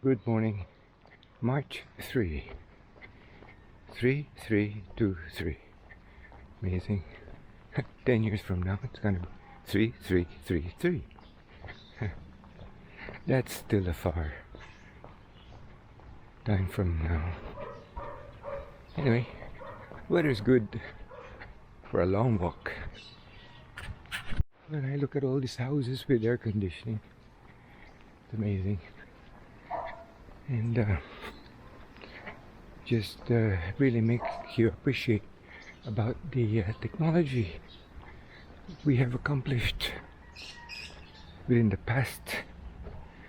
Good morning, March 3, 3323. Amazing. 10 years from now, it's gonna be 3333. That's still a far time from now. Anyway, weather's good for a long walk. When I look at all these houses with air conditioning, it's amazing. And just really makes you appreciate about the technology we have accomplished within the past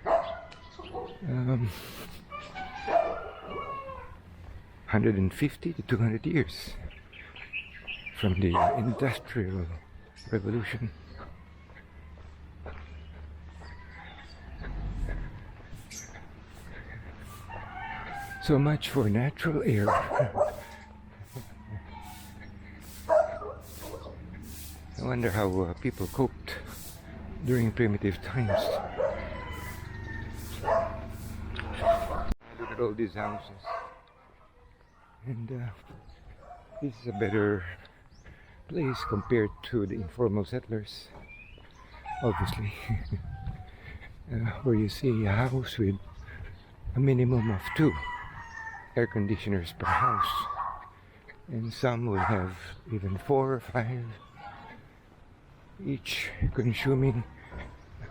150 to 200 years from the Industrial Revolution. So much for natural air. I wonder how people coped during primitive times. Look at all these houses. And this is a better place compared to the informal settlers, obviously. Where you see a house with a minimum of 2 air conditioners per house, and some will have even 4 or 5, each consuming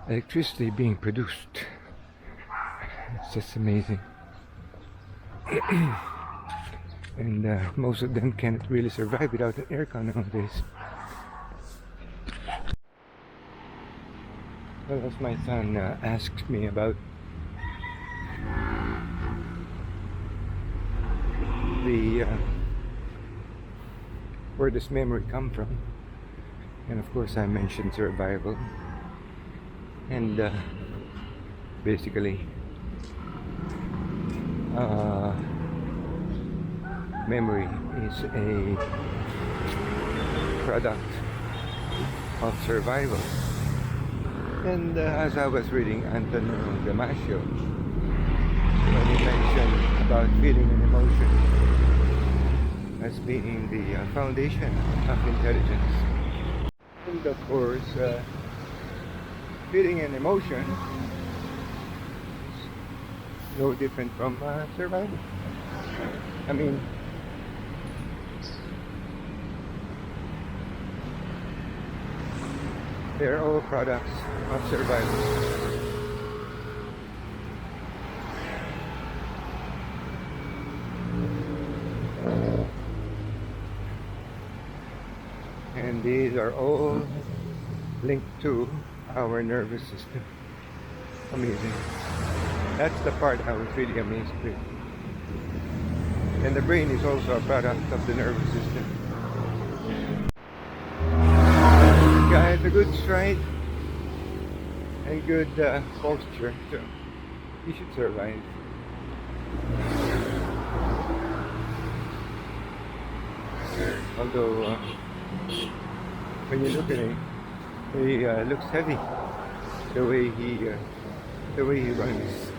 electricity being produced. It's just amazing. And most of them can't really survive without an aircon nowadays. Well, as my son asked me about the where does memory come from, and of course I mentioned survival, and basically memory is a product of survival. And as I was reading Antonio Damasio, when he mentioned about feeling an emotion as being the foundation of intelligence. And of course, feeling an emotion is no different from survival. I mean, they're all products of survival. And these are all linked to our nervous system. Amazing. That's the part I was really amazed with. And the brain is also a product of the nervous system. Guy has a good stride and good posture, so he should survive. Although when you look at him, he looks heavy. The way he runs,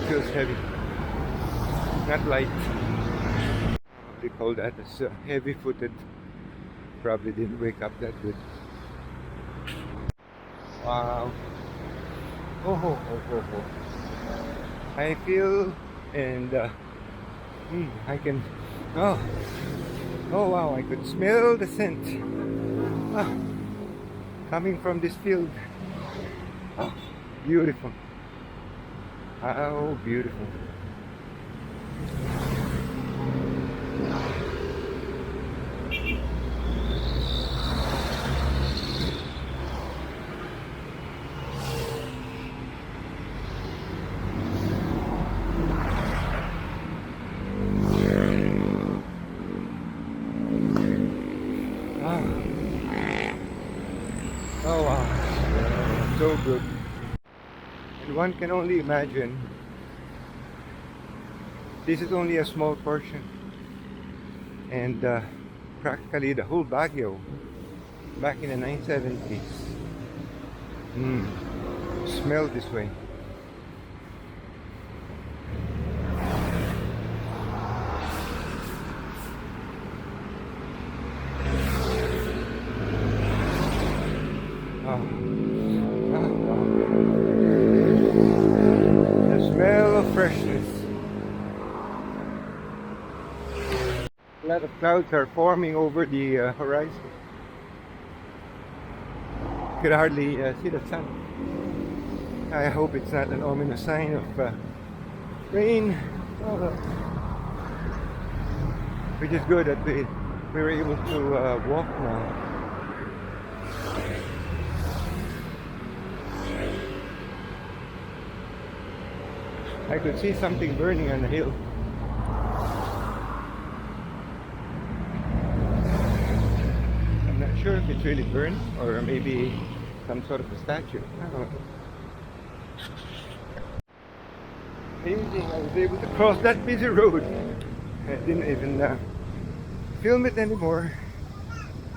feels heavy, not light. They call that as heavy-footed. Probably didn't wake up that good. Wow. Oh. I feel and I can. Oh wow! I could smell the scent coming from this field. Oh, beautiful! How beautiful! Oh wow, so good. And one can only imagine this is only a small portion, and practically the whole Baguio back in the 1970s smelled this way. Oh. The smell of freshness. A lot of clouds are forming over the horizon. Could hardly see the sun. I hope it's not an ominous sign of rain. Oh, well. Which is good that we were able to walk now. I could see something burning on the hill. I'm not sure if it's really burned or maybe some sort of a statue. I don't know. Amazing, I was able to cross that busy road. I didn't even film it anymore.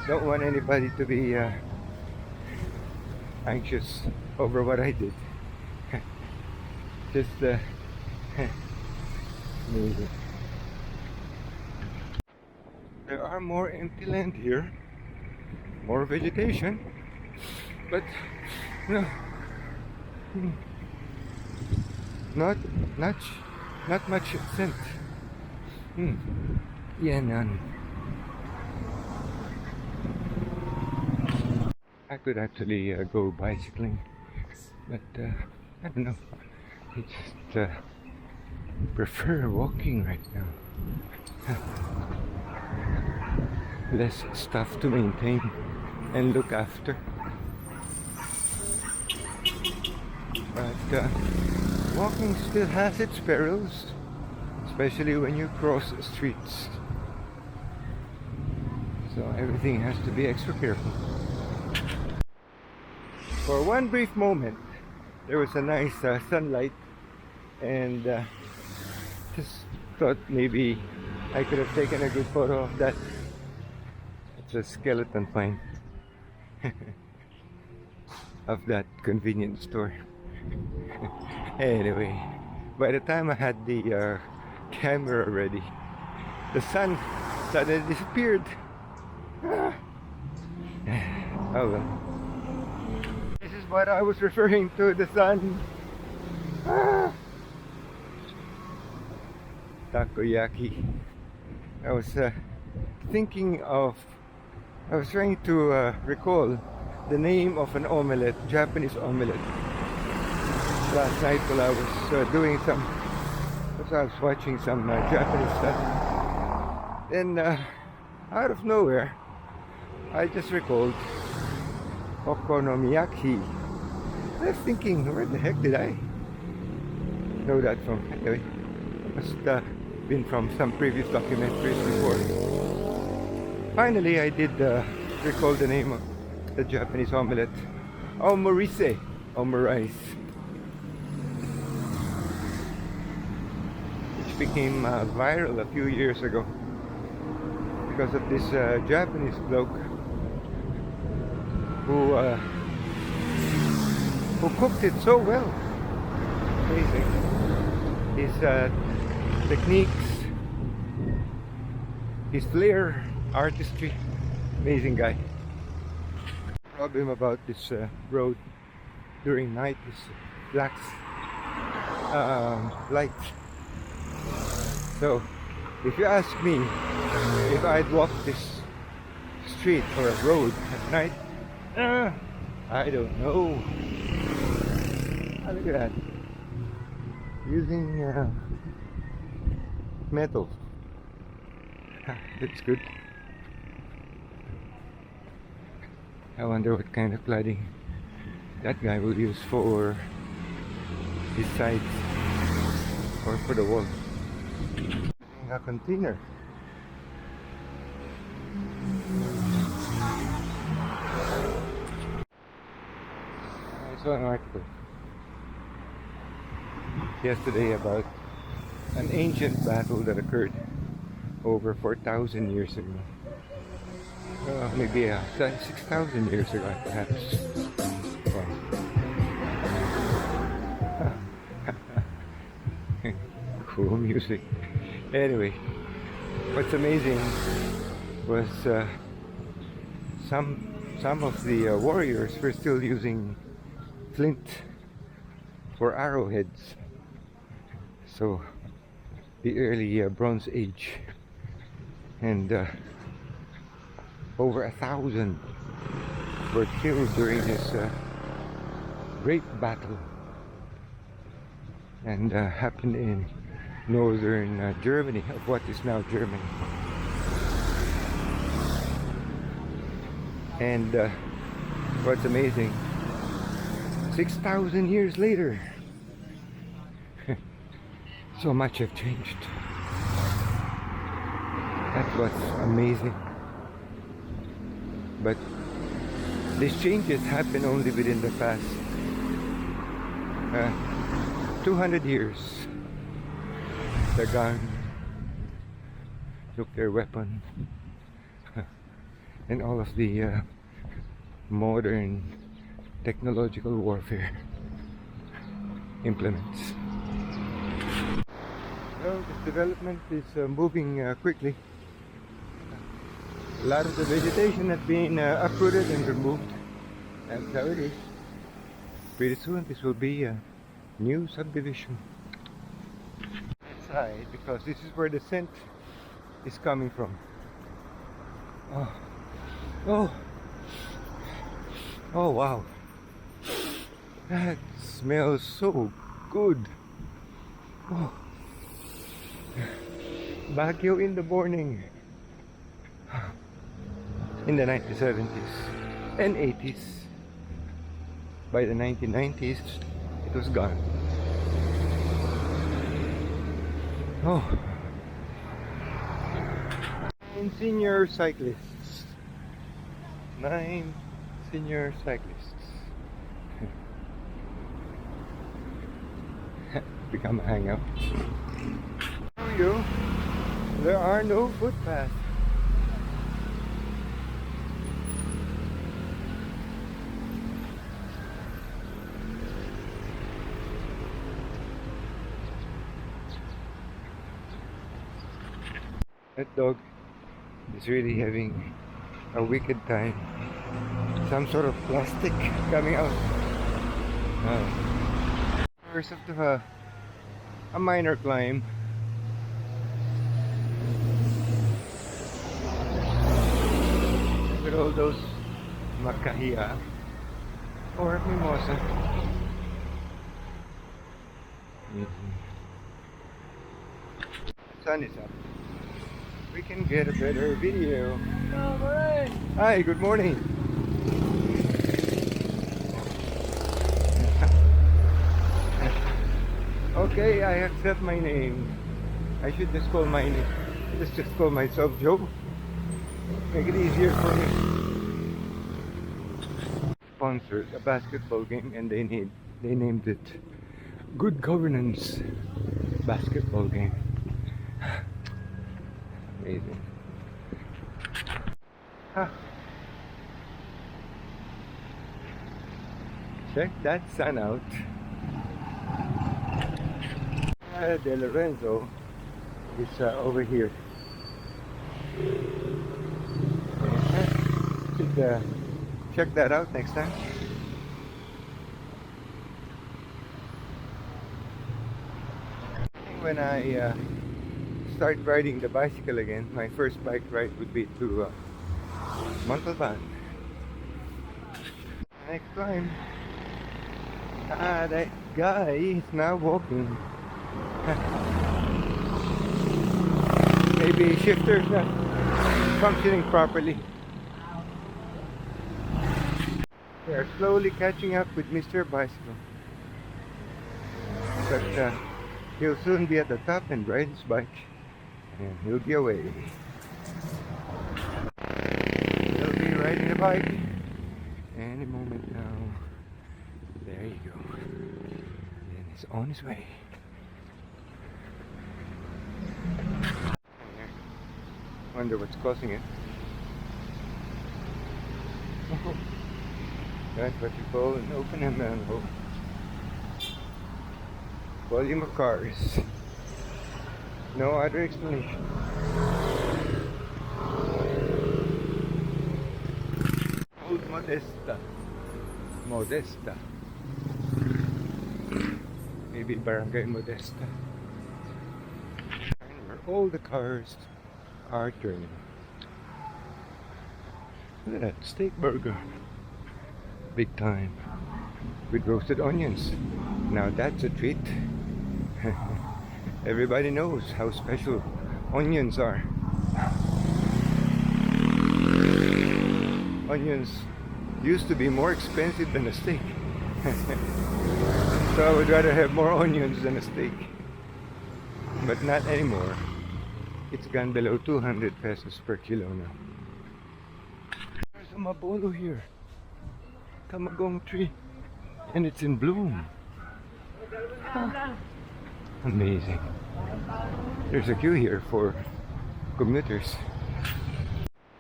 Don't want anybody to be anxious over what I did. Just amazing. There are more empty land here, more vegetation, but no, not much scent. Yeah, none. I could actually go bicycling, but I don't know. I just prefer walking right now. Less stuff to maintain and look after. But walking still has its perils, especially when you cross streets. So everything has to be extra careful. For one brief moment, there was a nice sunlight, and just thought maybe I could have taken a good photo of that. It's a skeleton pine of that convenience store. Anyway, by the time I had the camera ready, the sun suddenly disappeared. Oh well. This is what I was referring to, the sun. Takoyaki. I was trying to recall the name of an omelette, Japanese omelette. Last night while I was watching some Japanese stuff. Then out of nowhere, I just recalled okonomiyaki. I was thinking, where the heck did I know that from? Anyway, must have been from some previous documentaries before. Finally, I did recall the name of the Japanese omelette. Omurice, omurice. Which became viral a few years ago because of this Japanese bloke who cooked it so well. Amazing. His techniques, his flair, artistry. Amazing guy. Problem about this road during night is black lights. So if you ask me if I'd walk this street or a road at night, I don't know. Look at that. Using metal. That's good. I wonder what kind of cladding that guy will use for his sides or for the wall. A container. I saw an article yesterday about an ancient battle that occurred over 4,000 years ago. Maybe 6,000 years ago, perhaps. Wow. Cool music. Anyway, what's amazing was some some of the warriors were still using flint for arrowheads. So the early Bronze Age, and over 1,000 were killed during this great battle, and happened in northern Germany, of what is now Germany. And what's amazing, 6,000 years later, so much have changed. That's what's amazing. But these changes happen only within the past 200 years. The gun, nuclear weapon, and all of the modern technological warfare implements. Well, this development is moving quickly. A lot of the vegetation has been uprooted and removed. That's how it is. Pretty soon this will be a new subdivision. Inside, because this is where the scent is coming from. Oh, oh, oh wow. That smells so good. Oh. Baguio in the morning. In the 1970s and 80s. By the 1990s, it was gone. Oh. 9 senior cyclists. 9 senior cyclists. Become a hangout. There we go. There are no footpaths. That dog is really having a wicked time. Some sort of plastic coming out. First of a minor climb. With all those macahiya or mimosa. Sun is up. We can get a better video. Alright. Hi, good morning. Okay, I accept my name. I should just call my name. Just call myself Joe. Make it easier for me. Sponsored a basketball game, and they named it Good Governance Basketball Game. Amazing. Huh. Check that sun out. De Lorenzo is over here. Should check that out next time. When I start riding the bicycle again, my first bike ride would be to Montalban. Next climb. That guy is now walking. Maybe shifter's not functioning properly. They are slowly catching up with Mr. Bicycle. But he'll soon be at the top and ride his bike. And he'll be away. He'll be riding the bike any moment now. There you go. And he's on his way. Wonder what's causing it. Oh, that's what you call an open manhole. Volume of cars. No other explanation. Old Modesta. Modesta. Maybe Barangay Modesta. Where all the cars are turning. Look at that steak burger. Big time. With roasted onions. Now that's a treat. Everybody knows how special onions are. Onions used to be more expensive than a steak. So I would rather have more onions than a steak. But not anymore. It's gone below 200 pesos per kilo now. There's a mabolo here. Kamagong tree. And it's in bloom. Huh. Amazing. There's a queue here for commuters.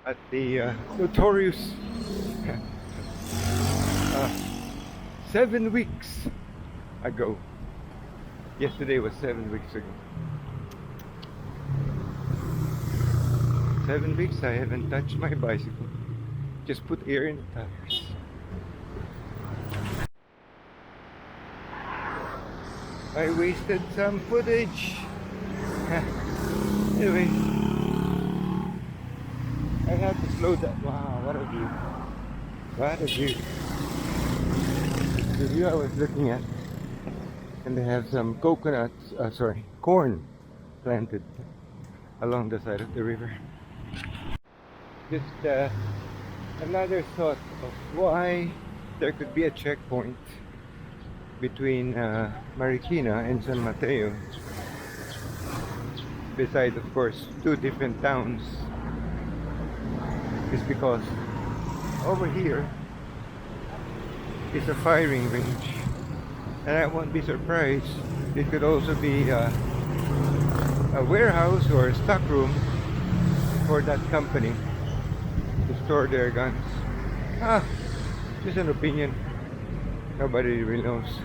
At the notorious 7 weeks ago. Yesterday was 7 weeks ago. 7 weeks I haven't touched my bicycle. Just put air in the tires. I wasted some footage. Anyway, I have to slow down. Wow, what a view. What a view. The view I was looking at. And they have some coconuts, corn planted along the side of the river. Just another thought of why there could be a checkpoint between Marikina and San Mateo, besides of course 2 different towns, is because over here is a firing range, and I won't be surprised it could also be a warehouse or a stock room for that company to store their guns. Just an opinion. Nobody really knows.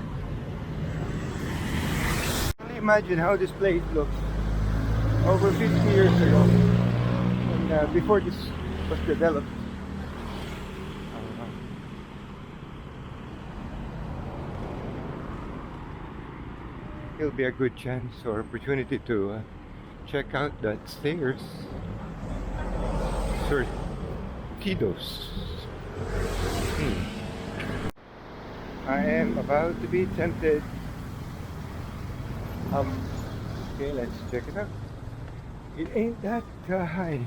Imagine how this place looks over 50 years ago, and before this was developed. It'll be a good chance or opportunity to check out that stairs. Sortidos. I am about to be tempted. Okay, let's check it out. It ain't that high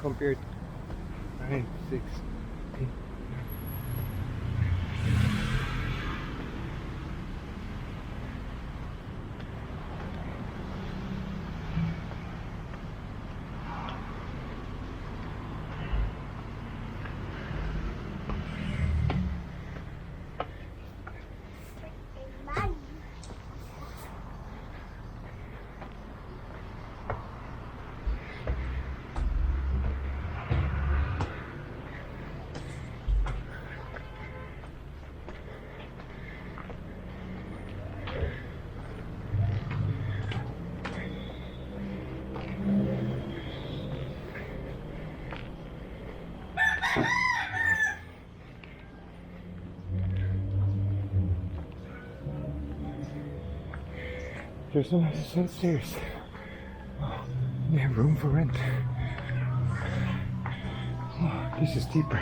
compared to 9, 6, 8. There's some stairs. Oh, we have room for rent. Oh, this is deeper.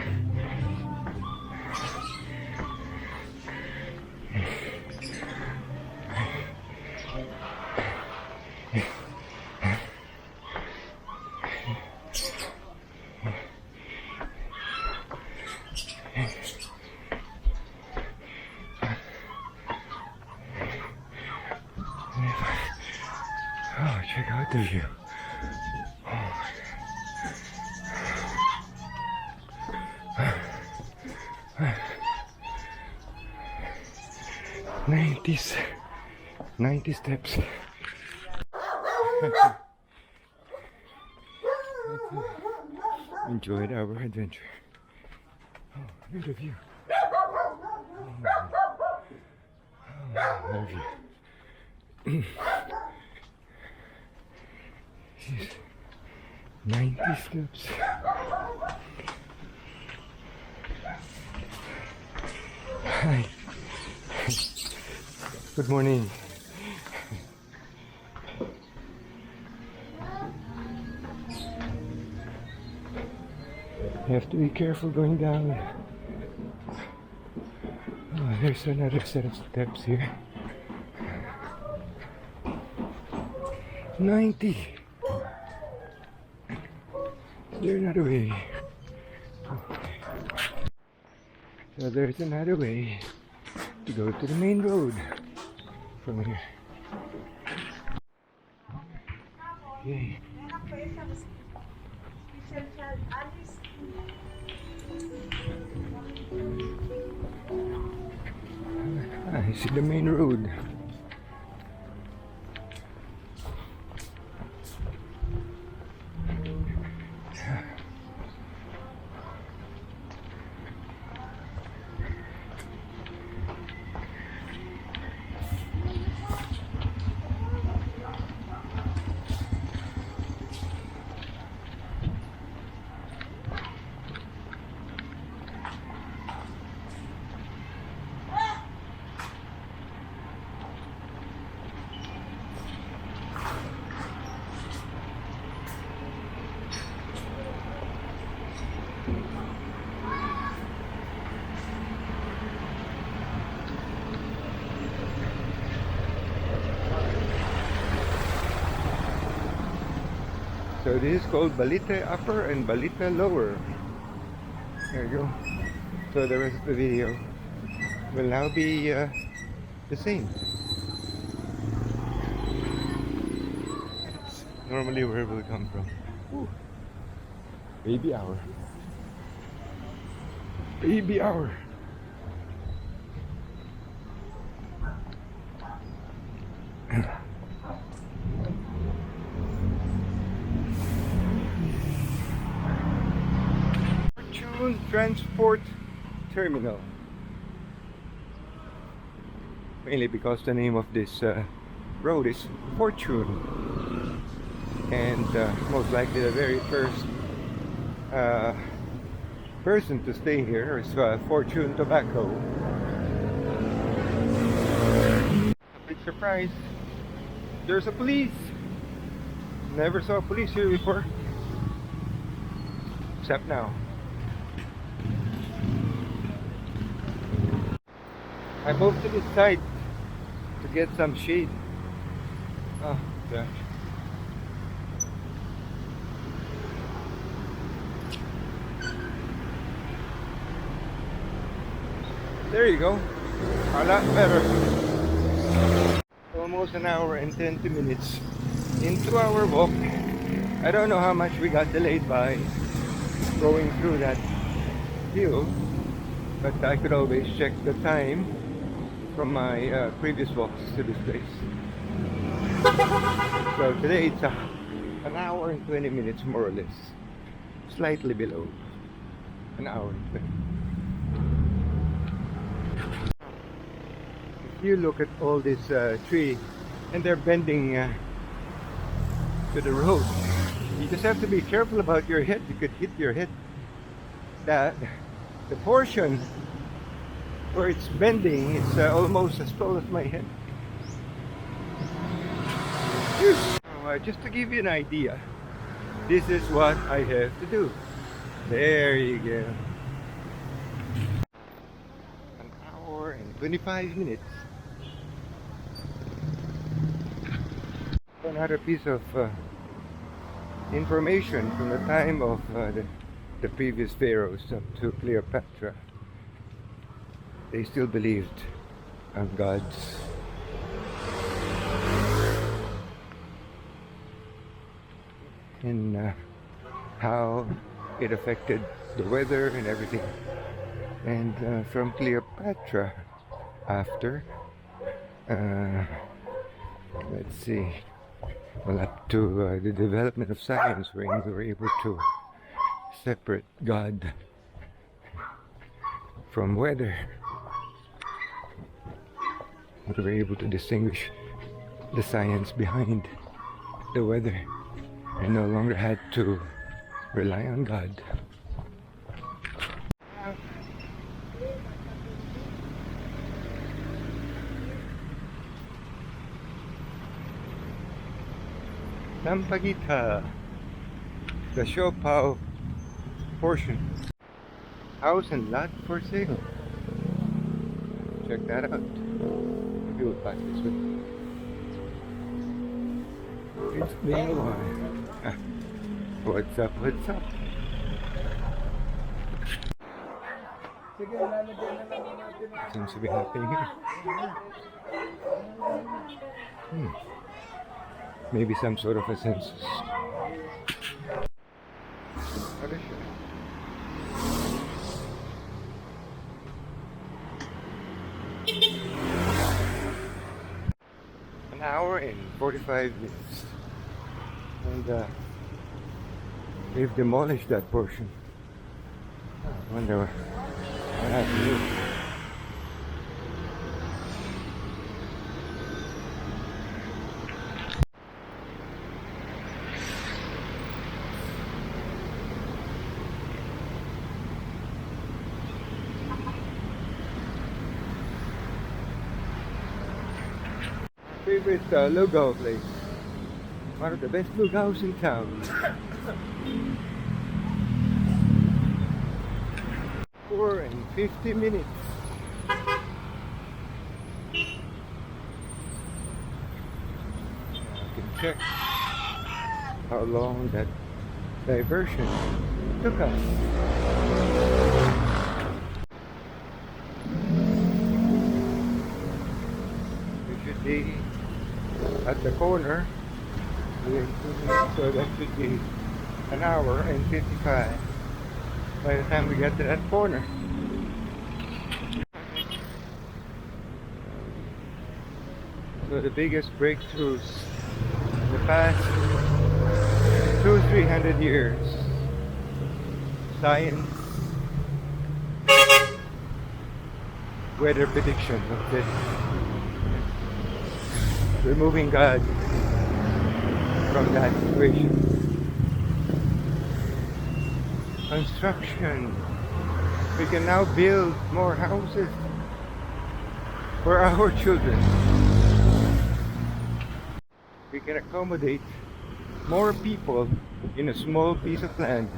Oh, check out the view. Oh. 90 steps. Enjoyed our adventure. Oh, look at the view. Oh, view. 90 steps. Hi. Good morning. You have to be careful going down. Oh, there's another set of steps here. 90. Is there another way? So there's another way to go to the main road from here. Yay. I see the main road. So this is called Balite Upper and Balite Lower. There you go. So the rest of the video will now be the same. That's normally where we'll come from. Ooh. Baby hour. Baby hour. Transport Terminal. Mainly because the name of this road is Fortune, and most likely the very first person to stay here is Fortune Tobacco. Big surprise! There's a police. Never saw a police here before, except now. I moved to this side to get some shade. Oh gosh. There you go. A lot better. Almost an hour and 20 minutes into our walk. I don't know how much we got delayed by going through that hill, but I could always check the time from my previous walks to this place. So today it's an hour and 20 minutes more or less, slightly below an hour and 20. If you look at all this tree and they're bending to the road, you just have to be careful about your head. You could hit your head. The portion where it's bending, it's almost as tall as my head. So, just to give you an idea, this is what I have to do. There you go. An hour and 25 minutes. Another piece of information from the time of the previous pharaohs up to Cleopatra. They still believed on gods. And how it affected the weather and everything. And from Cleopatra after, let's see, well, up to the development of science, where we were able to separate God from weather. We were able to distinguish the science behind the weather and no longer had to rely on God. Sampaguita, the Siopao portion. House and lot for sale. Check that out. Maybe we'll pass this way. It's been a while. What's up? What's up? Seems to be happening here. Maybe some sort of a census. What is it? An hour and 45 minutes. And they've demolished that portion. I wonder what happened here. Favorite lugaw place. One of the best lugaws in town. 4 and 50 minutes. You can check how long that diversion took us. We should be at the corner within 2 minutes, so that should be an hour and 55 by the time we get to that corner. So the biggest breakthroughs in the past 200-300 years. Science, weather prediction of this. Removing God from that equation. Construction. We can now build more houses for our children. We can accommodate more people in a small piece of land,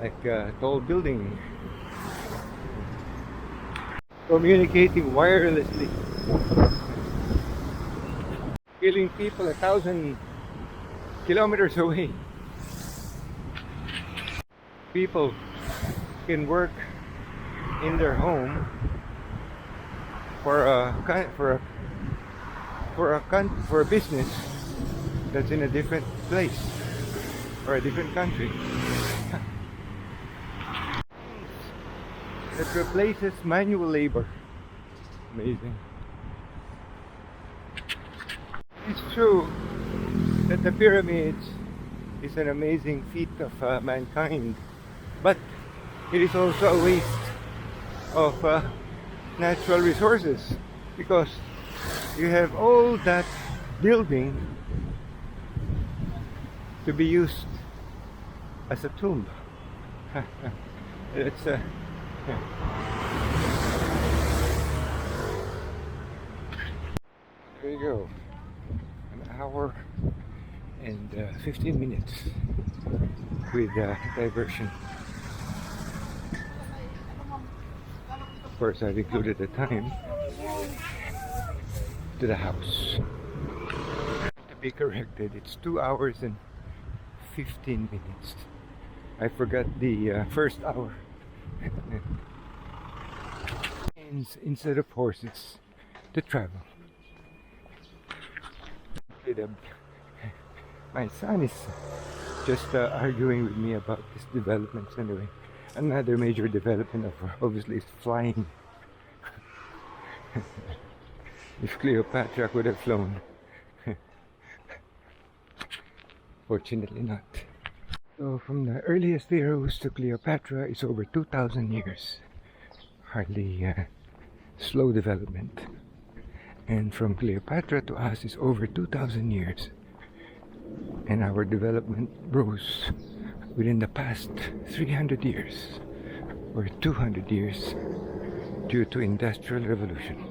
like a tall building. Communicating wirelessly. Killing people 1,000 kilometers away. People can work in their home for a business that's in a different place or a different country. That replaces manual labor. Amazing. It's true that the pyramids is an amazing feat of mankind, but it is also a waste of natural resources, because you have all that building to be used as a tomb. It's there you go. An hour and 15 minutes with diversion. Of course, I've included the time to the house. To be corrected, it's 2 hours and 15 minutes. I forgot the first hour. Instead of horses to travel. My son is just arguing with me about these developments anyway. Another major development obviously is flying. If Cleopatra could have flown. Fortunately not. So from the earliest pharaohs to Cleopatra is over 2,000 years. Hardly slow development. And from Cleopatra to us is over 2,000 years. And our development rose within the past 300 years or 200 years due to Industrial Revolution.